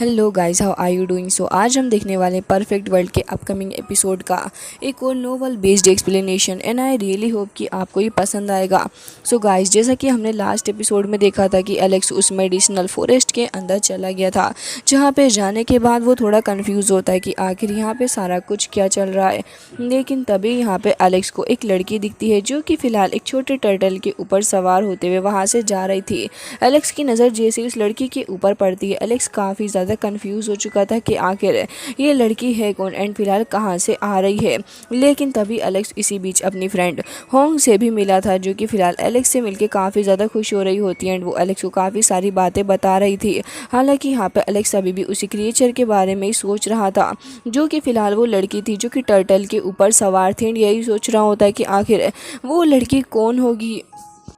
Hello guys, how are you doing. So आज हम देखने वाले हैं परफेक्ट वर्ल्ड के अपकमिंग एपिसोड का एक और novel based explanation and I really hope कि आपको ये पसंद आएगा। सो गाइस, जैसा कि हमने लास्ट एपिसोड में देखा था कि एलेक्स उस मेडिसिनल फॉरेस्ट के अंदर चला गया था, जहाँ पे जाने के बाद वो थोड़ा कंफ्यूज होता है कि आखिर यहाँ पे सारा कुछ क्या चल रहा है। लेकिन तभी यहाँ पे एलेक्स को एक लड़की दिखती है जो कि फ़िलहाल एक छोटे टर्टल के ऊपर सवार होते हुए वहाँ से जा रही थी। एलेक्स की नज़र जैसे उस लड़की के ऊपर पड़ती है, एलेक्स काफ़ी ज़्यादा कंफ्यूज हो चुका था कि आखिर ये लड़की है कौन एंड फिलहाल कहाँ से आ रही है। लेकिन तभी एलेक्स इसी बीच अपनी फ्रेंड होंग से भी मिला था, जो कि फिलहाल एलेक्स से मिलकर काफ़ी ज़्यादा खुश हो रही होती है एंड वो एलेक्स को काफ़ी सारी बातें बता रही थी। हालांकि यहाँ पे एलेक्स अभी भी उसी क्रिएचर के बारे में ही सोच रहा था, जो कि फिलहाल वो लड़की थी जो कि टर्टल के ऊपर सवार थी एंड यही सोच रहा होता है कि आखिर वो लड़की कौन होगी।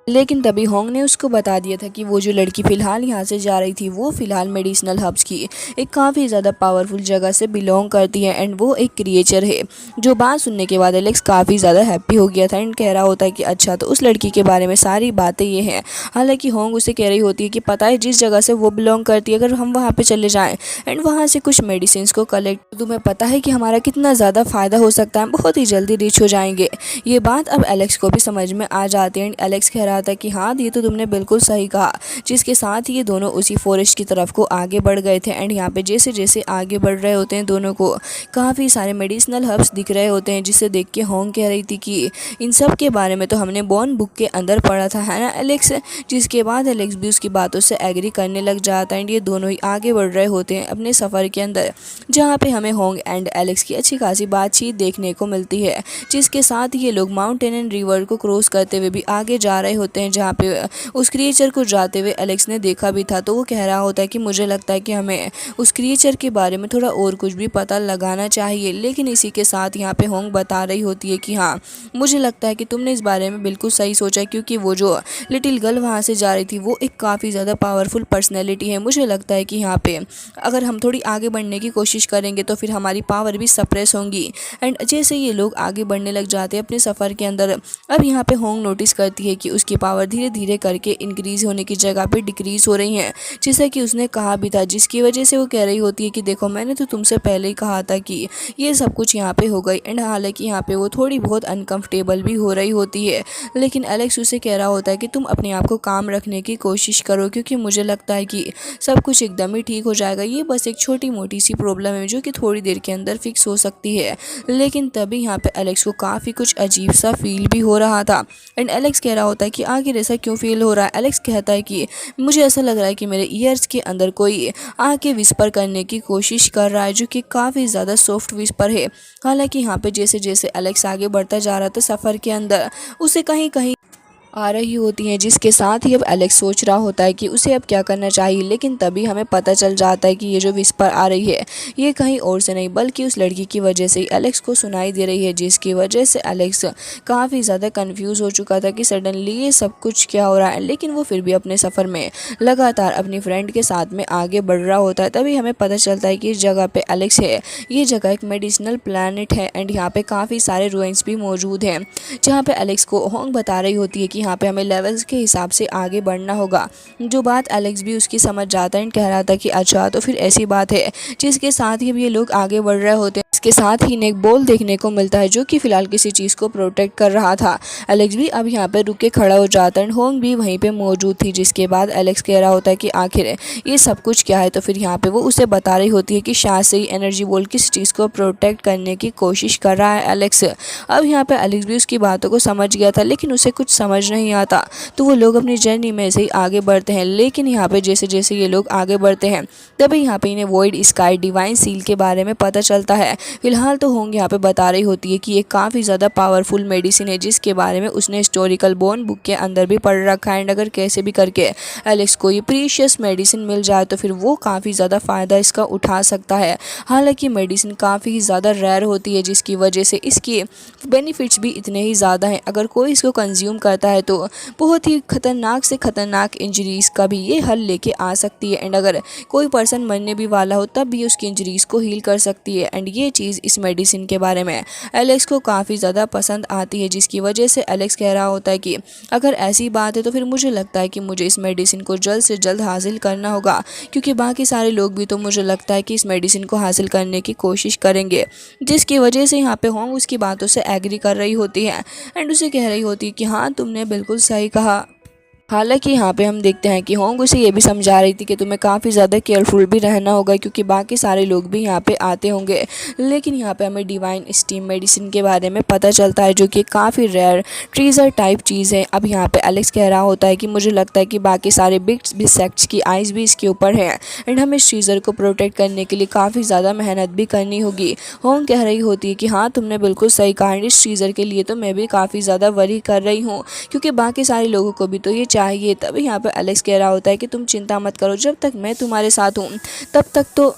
लेकिन तभी होंग ने उसको बता दिया था कि वो जो लड़की फ़िलहाल यहाँ से जा रही थी वो फ़िलहाल मेडिसिनल हब्स की एक काफ़ी ज़्यादा पावरफुल जगह से बिलोंग करती है एंड वो एक क्रिएचर है। जो बात सुनने के बाद एलेक्स काफ़ी ज़्यादा हैप्पी हो गया था एंड कह रहा होता है कि अच्छा, तो उस लड़की के बारे में सारी बातें ये हैं। हालांकि होंग उसे कह रही होती है कि पता है जिस जगह से वो बिलोंग करती है, अगर हम वहाँ पर चले जाएँ एंड वहाँ से कुछ मेडिसिन को कलेक्ट, तो तुम्हें पता है कि हमारा कितना ज़्यादा फ़ायदा हो सकता है, हम बहुत ही जल्दी रिच हो जाएंगे। ये बात अब एलेक्स को भी समझ में आ जाती है एंड एलेक्स कह रहा था कि हाँ, ये तो तुमने बिल्कुल सही कहा। जिसके साथ ये दोनों उसी फॉरेस्ट की तरफ को आगे बढ़ गए थे एंड यहाँ पे जैसे जैसे आगे बढ़ रहे होते हैं दोनों को काफ़ी सारे मेडिसिनल हर्ब्स दिख रहे होते हैं, जिसे देख के होंग कह रही थी कि इन सब के बारे में तो हमने बॉर्न बुक के अंदर पढ़ा था, है ना एलेक्स। जिसके बाद एलेक्स भी उसकी बातों से एग्री करने लग जाता है एंड ये दोनों ही आगे बढ़ रहे होते हैं अपने सफ़र के अंदर, जहाँ पे हमें होंग एंड एलेक्स की अच्छी खासी बातचीत देखने को मिलती है। जिसके साथ ये लोग माउंटेन एंड रिवर को क्रॉस करते हुए भी आगे जा रहे होते हैं, जहाँ पे उस क्रिएचर को जाते हुए एलेक्स ने देखा भी था। तो वो कह रहा होता है कि मुझे लगता है कि हमें उस क्रिएचर के बारे में थोड़ा और कुछ भी पता लगाना चाहिए। लेकिन इसी के साथ यहाँ पे होंग बता रही होती है कि हाँ, मुझे लगता है कि तुमने इस बारे में बिल्कुल सही सोचा, क्योंकि वो जो लिटिल गर्ल वहाँ से जा रही थी वो एक काफ़ी ज़्यादा पावरफुल पर्सनैलिटी है। मुझे लगता है कि यहाँ पे अगर हम थोड़ी आगे बढ़ने की कोशिश करेंगे तो फिर हमारी पावर भी सप्रेस होंगी। एंड जैसे ये लोग आगे बढ़ने लग जाते हैं अपने सफ़र के अंदर, अब यहाँ पे होंग नोटिस करती है कि उसकी पावर धीरे धीरे करके इंक्रीज़ होने की जगह पे डिक्रीज़ हो रही हैं, जैसा कि उसने कहा भी था। जिसकी वजह से वो कह रही होती है कि देखो, मैंने तो तुमसे पहले ही कहा था कि ये सब कुछ यहाँ पे हो गई। एंड हालांकि यहाँ पे वो थोड़ी बहुत अनकंफर्टेबल भी हो रही होती है, लेकिन एलेक्स उसे कह रहा होता है कि तुम अपने आप को काम रखने की कोशिश करो, क्योंकि मुझे लगता है कि सब कुछ एकदम ही ठीक हो जाएगा। ये बस एक छोटी मोटी सी प्रॉब्लम है जो कि थोड़ी देर के अंदर फिक्स हो सकती है। लेकिन तभी यहाँ पे एलेक्स को काफ़ी कुछ अजीब सा फील भी हो रहा था एंड एलेक्स कह रहा होता है कि आखिर ऐसा क्यों फील हो रहा है। एलेक्स कहता है कि मुझे ऐसा लग रहा है कि मेरे ईयर्स के अंदर कोई आके विस्पर करने की कोशिश कर रहा है, जो कि काफ़ी ज़्यादा सॉफ्ट विस्पर है। हालांकि यहाँ पे जैसे जैसे एलेक्स आगे बढ़ता जा रहा था सफ़र के अंदर, उसे कहीं कहीं आ रही होती हैं, जिसके साथ ही अब एलेक्स सोच रहा होता है कि उसे अब क्या करना चाहिए। लेकिन तभी हमें पता चल जाता है कि ये जो विस्पर आ रही है ये कहीं और से नहीं बल्कि उस लड़की की वजह से ही एलेक्स को सुनाई दे रही है, जिसकी वजह से एलेक्स काफ़ी ज़्यादा कंफ्यूज हो चुका था कि सडनली ये सब कुछ क्या हो रहा है। लेकिन वो फिर भी अपने सफ़र में लगातार अपनी फ्रेंड के साथ में आगे बढ़ रहा होता है। तभी हमें पता चलता है कि इस जगह पे एलेक्स है, ये जगह एक मेडिसिनल प्लानट है एंड यहाँ पे काफ़ी सारे रुइंस भी मौजूद हैं, जहाँ पे एलेक्स को होंग बता रही होती है कि यहाँ पे हमें लेवल्स के हिसाब से आगे बढ़ना होगा। जो बात एलेक्स भी उसकी समझ जाता है एंड कह रहा था कि अच्छा, तो फिर ऐसी बात है। जिसके साथ ही अब ये लोग आगे बढ़ रहे होते हैं, इसके साथ ही इन्हें एक बॉल देखने को मिलता है जो कि फिलहाल किसी चीज़ को प्रोटेक्ट कर रहा था। एलेक्स भी अब यहाँ पे रुक के खड़ा हो जाता है एंड होंग भी वहीं पे मौजूद थी। जिसके बाद एलेक्स कह रहा होता है कि आखिर ये सब कुछ क्या है। तो फिर यहाँ पे वो उसे बता रही होती है कि शायद से ही एनर्जी बॉल किसी चीज़ को प्रोटेक्ट करने की कोशिश कर रहा है एलेक्स। अब यहाँ पे एलेक्स भी उसकी बातों को समझ गया था, लेकिन उसे कुछ समझ नहीं आता। तो वो लोग अपनी जर्नी में ऐसे ही आगे बढ़ते हैं। लेकिन यहाँ पे जैसे जैसे ये लोग आगे बढ़ते हैं तभी यहाँ पे इन्हें वॉइड स्काई डिवाइन सील के बारे में पता चलता है। फिलहाल तो होंग यहाँ पे बता रही होती है कि ये काफ़ी ज़्यादा पावरफुल मेडिसिन है, जिसके बारे में उसने हिस्टोरिकल बॉर्न बुक के अंदर भी पढ़ रखा है। एंड अगर कैसे भी करके एलेक्स को ये प्रीशियस मेडिसिन मिल जाए तो फिर वो काफ़ी ज़्यादा फ़ायदा इसका उठा सकता है। हालांकि मेडिसिन काफ़ी ज़्यादा रेयर होती है, जिसकी वजह से इसके बेनिफिट्स भी इतने ही ज़्यादा हैं। अगर कोई इसको कंज्यूम करता है तो बहुत ही खतरनाक से खतरनाक इंजरीज़ का भी ये हल लेके आ सकती है। एंड अगर कोई पर्सन मरने भी वाला हो तब भी उसकी इंजरीज़ को हील कर सकती है। एंड ये चीज़ इस मेडिसिन के बारे में एलेक्स को काफ़ी ज़्यादा पसंद आती है, जिसकी वजह से एलेक्स कह रहा होता है कि अगर ऐसी बात है तो फिर मुझे लगता है कि मुझे इस मेडिसिन को जल्द से जल्द हासिल करना होगा, क्योंकि बाकी सारे लोग भी तो मुझे लगता है कि इस मेडिसिन को हासिल करने की कोशिश करेंगे। जिसकी वजह से यहाँ पे होंग उसकी बातों से एग्री कर रही होती है एंड उसे कह रही होती है कि हाँ, तुमने बिल्कुल सही कहा। हालांकि यहाँ पे हम देखते हैं कि होंग उसे ये भी समझा रही थी कि तुम्हें काफ़ी ज़्यादा केयरफुल भी रहना होगा, क्योंकि बाकी सारे लोग भी यहाँ पे आते होंगे। लेकिन यहाँ पे हमें डिवाइन स्टीम मेडिसिन के बारे में पता चलता है, जो कि काफ़ी रेयर ट्रीज़र टाइप चीज़ है। अब यहाँ पे एलेक्स कह रहा होता है कि मुझे लगता है कि बाकी सारे बिग सेक्ट्स की आइज़ भी इसके ऊपर हैं एंड हमें इस ट्रीज़र को प्रोटेक्ट करने के लिए काफ़ी ज़्यादा मेहनत भी करनी होगी। होंग कह रही होती है कि हाँ, तुमने बिल्कुल सही कहा, इस ट्रीज़र के लिए तो मैं भी काफ़ी ज़्यादा वरी कर रही हूँ, क्योंकि बाकी सारे लोगों को भी तो ये चाहिए। तभी यहाँ पे एलेक्स कह रहा होता है कि तुम चिंता मत करो, जब तक मैं तुम्हारे साथ हूँ तब तक तो।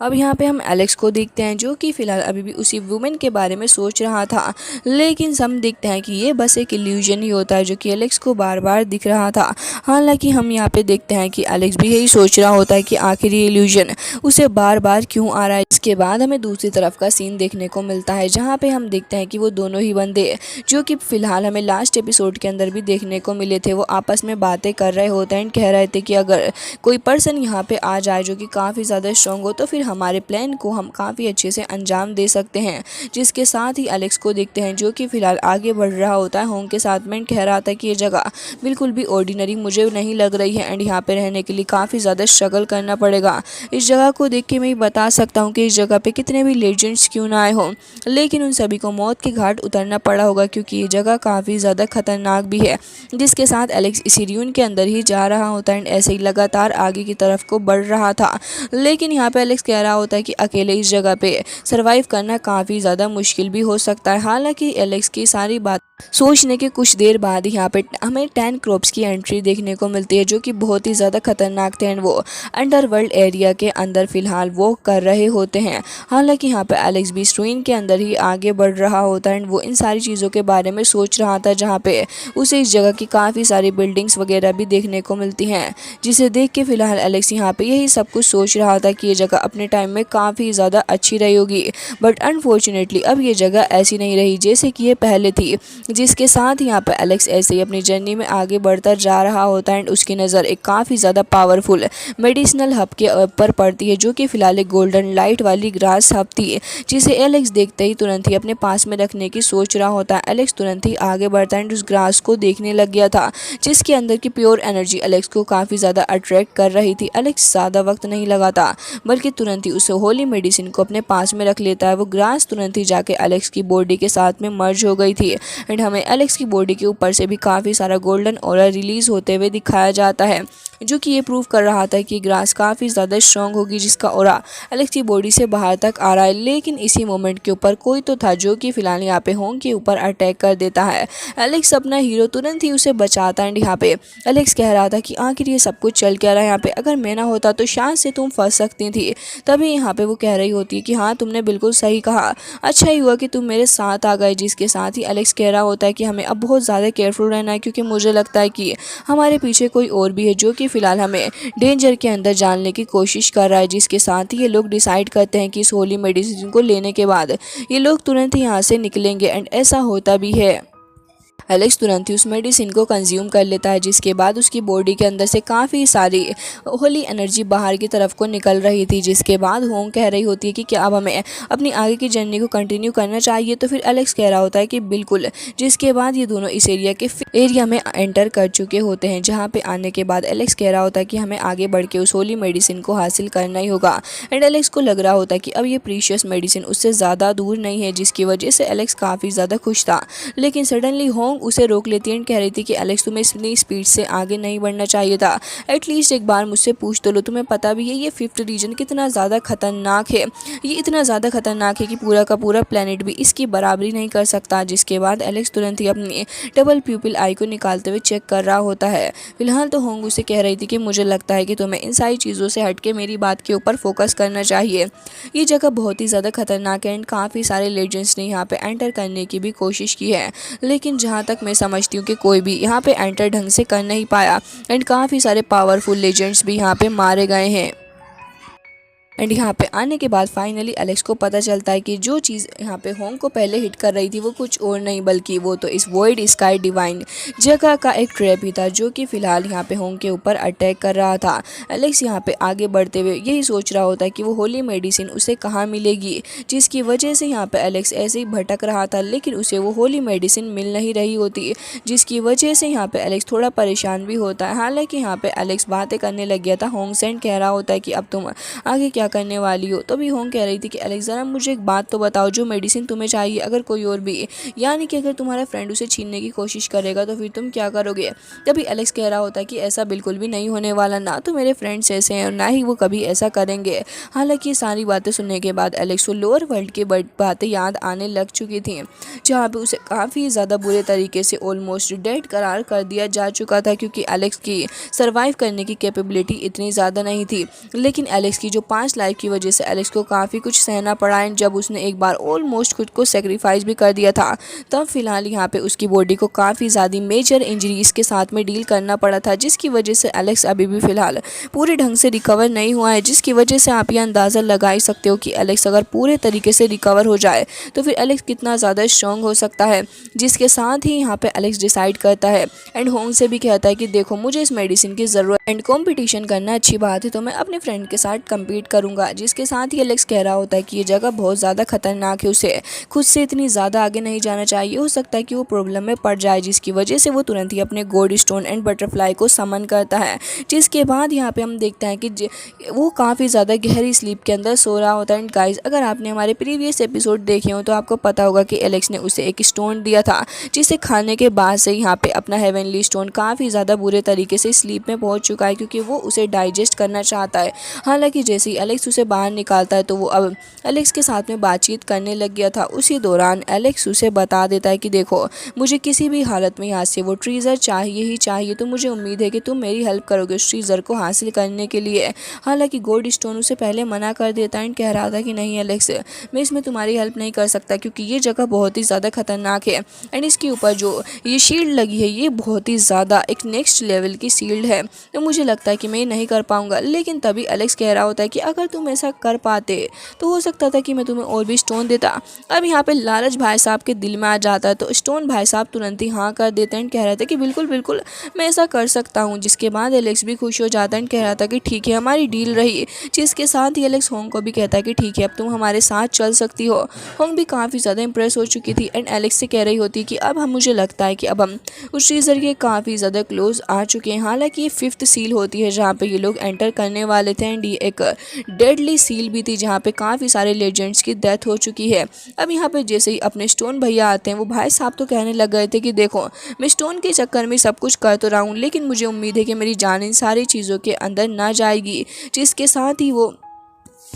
अब यहाँ पे हम एलेक्स को देखते हैं, जो कि फ़िलहाल अभी भी उसी वुमेन के बारे में सोच रहा था, लेकिन हम देखते हैं कि ये बस एक इल्यूजन ही होता है जो कि एलेक्स को बार बार दिख रहा था। हालांकि हम यहाँ पे देखते हैं कि एलेक्स भी यही सोच रहा होता है कि आखिर ये इल्यूजन उसे बार बार क्यों आ रहा है। इसके बाद हमें दूसरी तरफ का सीन देखने को मिलता है, जहाँ पे हम देखते हैं कि वो दोनों ही बंदे, जो कि फ़िलहाल हमें लास्ट एपिसोड के अंदर भी देखने को मिले थे, वो आपस में बातें कर रहे होते हैं, कह रहे थे कि अगर कोई पर्सन यहाँ पे आ जाए जो कि काफ़ी ज़्यादा स्ट्रॉन्ग हो, तो फिर हमारे प्लान को हम काफ़ी अच्छे से अंजाम दे सकते हैं। जिसके साथ ही एलेक्स को देखते हैं, जो कि फ़िलहाल आगे बढ़ रहा होता है होंग के साथ में, कह रहा था कि ये जगह बिल्कुल भी ऑर्डिनरी मुझे नहीं लग रही है एंड यहाँ पे रहने के लिए काफ़ी ज़्यादा स्ट्रगल करना पड़ेगा। इस जगह को देख के मैं बता सकता हूँ कि इस जगह पे कितने भी लेजेंड्स क्यों ना आए हों, लेकिन उन सभी को मौत के घाट उतरना पड़ा होगा, क्योंकि ये जगह काफ़ी ज़्यादा खतरनाक भी है। जिसके साथ एलेक्स इसी र्यून के अंदर ही जा रहा होता है एंड ऐसे ही लगातार आगे की तरफ को बढ़ रहा था। लेकिन यहाँ पे एलेक्स कह रहा होता है कि अकेले इस जगह पे सरवाइव करना काफ़ी ज़्यादा मुश्किल भी हो सकता है। हालांकि एलेक्स की सारी बात सोचने के कुछ देर बाद यहाँ पे हमें 10 क्रॉप्स की एंट्री देखने को मिलती है, जो कि बहुत ही ज़्यादा खतरनाक थे एंड वो अंडरवर्ल्ड एरिया के अंदर फ़िलहाल वो कर रहे होते हैं। हालांकि यहाँ पे एलेक्स भी स्ट्रीन के अंदर ही आगे बढ़ रहा होता है एंड वो इन सारी चीज़ों के बारे में सोच रहा था, जहाँ पे उसे इस जगह की काफ़ी सारी बिल्डिंग्स वगैरह भी देखने को मिलती हैं, जिसे देख के फ़िलहाल एलेक्स यहाँ पे यही सब कुछ सोच रहा था कि ये जगह अपने टाइम में काफ़ी ज़्यादा अच्छी रही होगी। बट अनफॉर्चुनेटली अब ये जगह ऐसी नहीं रही जैसे कि ये पहले थी। जिसके साथ यहाँ पर एलेक्स ऐसे ही अपनी जर्नी में आगे बढ़ता जा रहा होता है एंड उसकी नज़र एक काफ़ी ज़्यादा पावरफुल मेडिसिनल हब के ऊपर पड़ती है, जो कि फ़िलहाल एक गोल्डन लाइट वाली ग्रास हब थी, जिसे एलेक्स देखते ही तुरंत ही अपने पास में रखने की सोच रहा होता है। एलेक्स तुरंत ही आगे बढ़ता है एंड उस ग्रास को देखने लग गया था, जिसके अंदर की प्योर एनर्जी एलेक्स को काफ़ी ज़्यादा अट्रैक्ट कर रही थी। एलेक्स ज़्यादा वक्त नहीं लगाता, बल्कि तुरंत ही उसे होली मेडिसिन को अपने पास में रख लेता है। वो ग्रास तुरंत ही जाके एलेक्स की बॉडी के साथ में मर्ज हो गई थी एंड हमें एलेक्स की बॉडी के ऊपर से भी काफ़ी सारा गोल्डन ऑरा रिलीज होते हुए दिखाया जाता है, जो कि ये प्रूव कर रहा था कि ग्रास काफ़ी ज़्यादा स्ट्रॉन्ग होगी, जिसका ऑरा एलेक्स की बॉडी से बाहर तक आ रहा है। लेकिन इसी मोमेंट के ऊपर कोई तो था, जो कि फ़िलहाल यहाँ पे होंग के ऊपर अटैक कर देता है। एलेक्स अपना हीरो तुरंत ही उसे बचाता है एंड यहाँ पे एलेक्स कह रहा था कि आखिर ये सब कुछ चल क्या रहा है यहाँ पे, अगर मैं ना होता तो शायद से तुम फंस सकती थी। तभी यहाँ पे वो कह रही होती है कि हाँ, तुमने बिल्कुल सही कहा, अच्छा ही हुआ कि तुम मेरे साथ आ गए। जिसके साथ ही एलेक्स कह रहा होता है कि हमें अब बहुत ज़्यादा केयरफुल रहना है, क्योंकि मुझे लगता है कि हमारे पीछे कोई और भी है, जो कि फ़िलहाल हमें डेंजर के अंदर डालने की कोशिश कर रहा है। जिसके साथ ही ये लोग डिसाइड करते हैं कि इस होली मेडिसिन को लेने के बाद ये लोग तुरंत ही यहाँ से निकलेंगे एंड ऐसा होता भी है। एलेक्स तुरंत ही उस मेडिसिन को कंज्यूम कर लेता है, जिसके बाद उसकी बॉडी के अंदर से काफ़ी सारी होली एनर्जी बाहर की तरफ को निकल रही थी। जिसके बाद होंग कह रही होती है कि क्या अब हमें अपनी आगे की जर्नी को कंटिन्यू करना चाहिए, तो फिर एलेक्स कह रहा होता है कि बिल्कुल। जिसके बाद ये दोनों इस एरिया में एंटर कर चुके होते हैं, जहाँ पे आने के बाद एलेक्स कह रहा होता है कि हमें आगे बढ़ के उस होली मेडिसिन को हासिल करना ही होगा एंड एलेक्स को लग रहा होता है कि अब ये प्रीशियस मेडिसिन उससे ज़्यादा दूर नहीं है, जिसकी वजह से एलेक्स काफ़ी ज़्यादा खुश था। लेकिन सडनली होंग उसे रोक लेती है, कह रही थी कि एलेक्स, तुम्हें इतनी स्पीड से आगे नहीं बढ़ना चाहिए था, एटलीस्ट एक बार मुझसे पूछ तो लो। तुम्हें पता भी है ये 5th रीजन कितना ज़्यादा खतरनाक है, ये इतना ज़्यादा खतरनाक है कि पूरा का पूरा प्लेनेट भी इसकी बराबरी नहीं कर सकता। जिसके बाद एलेक्स तुरंत ही अपनी डबल प्यूपिल आई को निकालते हुए चेक कर रहा होता है। फिलहाल तो होंग उसे कह रही थी कि मुझे लगता है कि तुम्हें इन सारी चीज़ों से हट के मेरी बात के ऊपर फोकस करना चाहिए। ये जगह बहुत ही ज़्यादा खतरनाक है एंड काफ़ी सारे लेजेंड्स ने यहाँ पे एंटर करने की भी कोशिश की है, लेकिन जहाँ तक मैं समझती हूँ कि कोई भी यहाँ पे एंटर ढंग से कर नहीं पाया एंड काफ़ी सारे पावरफुल लेजेंड्स भी यहाँ पे मारे गए हैं। एंड यहाँ पे आने के बाद फाइनली एलेक्स को पता चलता है कि जो चीज़ यहाँ पे होंग को पहले हिट कर रही थी वो कुछ और नहीं बल्कि वो तो इस वॉइड स्काई डिवाइन जगह का एक ट्रैप ही था जो कि फ़िलहाल यहाँ पे होंग के ऊपर अटैक कर रहा था। एलेक्स यहाँ पे आगे बढ़ते हुए यही सोच रहा होता है कि वो होली मेडिसिन उसे कहाँ मिलेगी, जिसकी वजह से यहाँ पे एलेक्स ऐसे ही भटक रहा था लेकिन उसे वो होली मेडिसिन मिल नहीं रही होती, जिसकी वजह से यहाँ पे एलेक्स थोड़ा परेशान भी होता है। हालांकि यहाँ पे एलेक्स बातें करने लग गया था। होंग सेंड कह रहा होता है कि अब तुम आगे क्या करने वाली हो, तो भी होंग कह रही थी कि एलेक्स ज़रा मुझे एक बात तो बताओ, जो मेडिसिन तुम्हें चाहिए अगर कोई और भी, यानी कि अगर तुम्हारा फ्रेंड उसे छीनने की कोशिश करेगा तो फिर तुम क्या करोगे। तभी एलेक्स कह रहा होता है कि ऐसा बिल्कुल भी नहीं होने वाला, ना तो मेरे फ्रेंड्स ऐसे हैं और ना ही वो कभी ऐसा करेंगे। हालांकि ये सारी बातें सुनने के बाद एलेक्स को लोअर वर्ल्ड की बातें याद आने लग चुकी थी, जहाँ पे उसे काफ़ी ज़्यादा बुरे तरीके से ऑलमोस्ट डेड करार कर दिया जा चुका था, क्योंकि एलेक्स की सर्वाइव करने की कैपेबिलिटी इतनी ज़्यादा नहीं थी। लेकिन एलेक्स की जो 5 लाइफ की वजह से एलेक्स को काफ़ी कुछ सहना पड़ा है। जब उसने एक बार ऑलमोस्ट खुद को सेक्रीफाइस भी कर दिया था, तब फिलहाल यहाँ पे उसकी बॉडी को काफ़ी ज़्यादा मेजर इंजरीज के साथ में डील करना पड़ा था, जिसकी वजह से एलेक्स अभी भी फ़िलहाल पूरे ढंग से रिकवर नहीं हुआ है। जिसकी वजह से आप ये अंदाज़ा लगा ही सकते हो कि एलेक्स अगर पूरे तरीके से रिकवर हो जाए तो फिर एलेक्स कितना ज़्यादा स्ट्रॉन्ग हो सकता है। जिसके साथ ही यहाँ पे एलेक्स डिसाइड करता है एंड होंग से भी कहता है कि देखो मुझे इस मेडिसिन की ज़रूरत एंड कंपटीशन करना अच्छी बात है, तो मैं अपने फ्रेंड के साथ कम्पीट करूँगा। जिसके साथ ही एलेक्स कह रहा होता है कि ये जगह बहुत ज़्यादा खतरनाक है, उसे खुद से इतनी ज़्यादा आगे नहीं जाना चाहिए, हो सकता है कि वो प्रॉब्लम में पड़ जाए। जिसकी वजह से वो तुरंत ही अपने गोल्ड स्टोन एंड बटरफ्लाई को समन करता है। जिसके बाद यहाँ पे हम देखते हैं कि वो काफ़ी ज़्यादा गहरी स्लीप के अंदर सो रहा होता है। एंड गाइस, अगर आपने हमारे प्रीवियस एपिसोड देखे हो तो आपको पता होगा कि एलेक्स ने उसे एक स्टोन दिया था, जिसे खाने के बाद से यहाँ पे अपना हेवनली स्टोन काफ़ी ज़्यादा बुरे तरीके से स्लीप में पहुँच चुका है, क्योंकि वो उसे डाइजेस्ट करना चाहता है। हालांकि जैसे ही एलेक्स उसे बाहर निकालता है तो वो अब एलेक्स के साथ में बातचीत करने लग गया था। उसी दौरान एलेक्स उसे बता देता है कि देखो मुझे किसी भी हालत में यहाँ से वो ट्रीज़र चाहिए ही चाहिए, तो मुझे उम्मीद है कि तुम मेरी हेल्प करोगे उस ट्रीज़र को हासिल करने के लिए। हालांकि गोल्ड स्टोन उसे पहले मना कर देता है एंड कह रहा था कि नहीं एलेक्स, मैं इसमें तुम्हारी हेल्प नहीं कर सकता, क्योंकि ये जगह बहुत ही ज़्यादा खतरनाक है एंड इसके ऊपर जो ये शील्ड लगी है ये बहुत ही ज़्यादा एक नेक्स्ट लेवल की शील्ड है, तो मुझे लगता है कि मैं ये नहीं कर पाऊंगा। लेकिन तभी एलेक्स कह रहा होता है कि अगर तुम ऐसा कर पाते तो हो सकता था कि मैं तुम्हें और भी स्टोन देता। अब यहाँ पे लालच भाई साहब के दिल में आ जाता है, तो स्टोन भाई साहब तुरंत ही हाँ कर देते हैं, कह रहे थे कि बिल्कुल बिल्कुल मैं ऐसा कर सकता हूँ। जिसके बाद एलेक्स भी खुश हो जाता है, कह रहा था कि ठीक है हमारी डील रही। जिसके साथ ही एलेक्स होंग को भी कहता है कि ठीक है अब तुम हमारे साथ चल सकती हो। होंग भी काफ़ी ज़्यादा इंप्रेस हो चुकी थी एंड एलेक्स से कह रही होती कि अब हम मुझे लगता है कि अब हम उस ट्रीज़र के काफ़ी ज़्यादा क्लोज आ चुके हैं। हालांकि ये 5th सील होती है जहाँ पे ये लोग एंटर करने वाले थे एंड ये एक डेडली सील भी थी जहाँ पे काफ़ी सारे लेजेंड्स की डेथ हो चुकी है। अब यहाँ पे जैसे ही अपने स्टोन भैया आते हैं, वो भाई साहब तो कहने लग गए थे कि देखो मैं स्टोन के चक्कर में सब कुछ कर तो रहा हूँ, लेकिन मुझे उम्मीद है कि मेरी जान इन सारी चीज़ों के अंदर ना जाएगी। जिसके साथ ही वो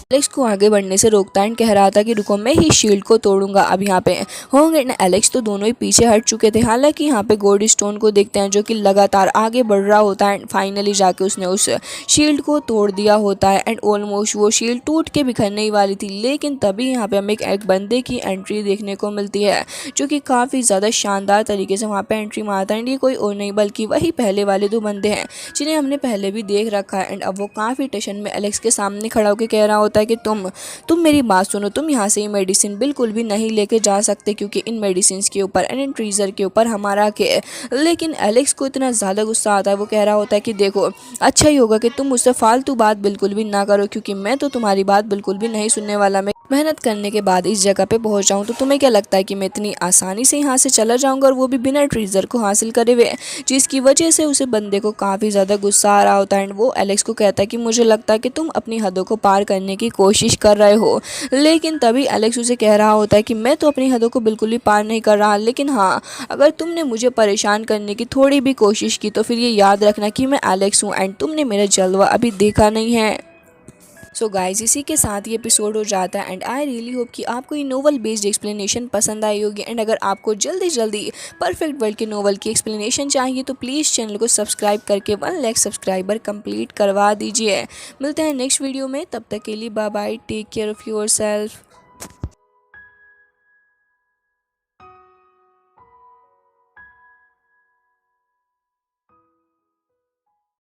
एलेक्स को आगे बढ़ने से रोकता है एंड कह रहा था कि रुको मैं ही शील्ड को तोड़ूंगा। अब यहाँ पे होंग एंड एलेक्स तो दोनों ही पीछे हट चुके थे। हालांकि यहाँ पे गोल्ड स्टोन को देखते हैं जो कि लगातार आगे बढ़ रहा होता है एंड फाइनली जाके उसने उस शील्ड को तोड़ दिया होता है एंड ऑलमोस्ट वो शील्ड टूट के बिखरने ही वाली थी। लेकिन तभी यहाँ पे हमें एक बंदे की एंट्री देखने को मिलती है जो कि काफ़ी ज़्यादा शानदार तरीके से वहाँ पर एंट्री मारता है एंड ये कोई और नहीं बल्कि वही पहले वाले 2 बंदे हैं जिन्हें हमने पहले भी देख रखा है। एंड अब वो काफ़ी टेंशन में एलेक्स के सामने खड़ा होकर कह रहा होता है कि तुम मेरी बात सुनो, तुम यहाँ से ये मेडिसिन बिल्कुल भी नहीं लेके जा सकते, क्योंकि इन मेडिसिन के ऊपर एंड इन ट्रीज़र के ऊपर हमारा के। लेकिन एलेक्स को इतना ज़्यादा गुस्सा आता है, वो कह रहा होता है कि देखो अच्छा ही होगा कि तुम मुझसे फालतू बात बिल्कुल भी ना करो, क्योंकि मैं तो तुम्हारी बात बिल्कुल भी नहीं सुनने वाला। मैं मेहनत करने के बाद इस जगह पे पहुंच जाऊँ, तो तुम्हें क्या लगता है कि मैं इतनी आसानी से यहाँ से चला जाऊँगा, और वो भी बिना ट्रीज़र को हासिल करे हुए। जिसकी वजह से उसे बंदे को काफ़ी ज़्यादा गुस्सा आ रहा होता है एंड वो एलेक्स को कहता है कि मुझे लगता है कि तुम अपनी हदों को पार करने की कोशिश कर रहे हो। लेकिन तभी एलेक्स उसे कह रहा होता है कि मैं तो अपनी हदों को बिल्कुल भी पार नहीं कर रहा, लेकिन हाँ अगर तुमने मुझे परेशान करने की थोड़ी भी कोशिश की तो फिर ये याद रखना कि मैं एलेक्स हूँ एंड तुमने मेरा जलवा अभी देखा नहीं है। सो गाइज, इसी के साथ ये एपिसोड हो जाता है एंड आई रियली होप कि आपको ये नोवेल बेस्ड एक्सप्लेनेशन पसंद आई होगी। एंड अगर आपको जल्दी परफेक्ट वर्ल्ड के नोवेल की एक्सप्लेनेशन चाहिए तो प्लीज़ चैनल को सब्सक्राइब करके 1 लाख सब्सक्राइबर कंप्लीट करवा दीजिए। मिलते हैं नेक्स्ट वीडियो में, तब तक के लिए bye bye, take care of your self.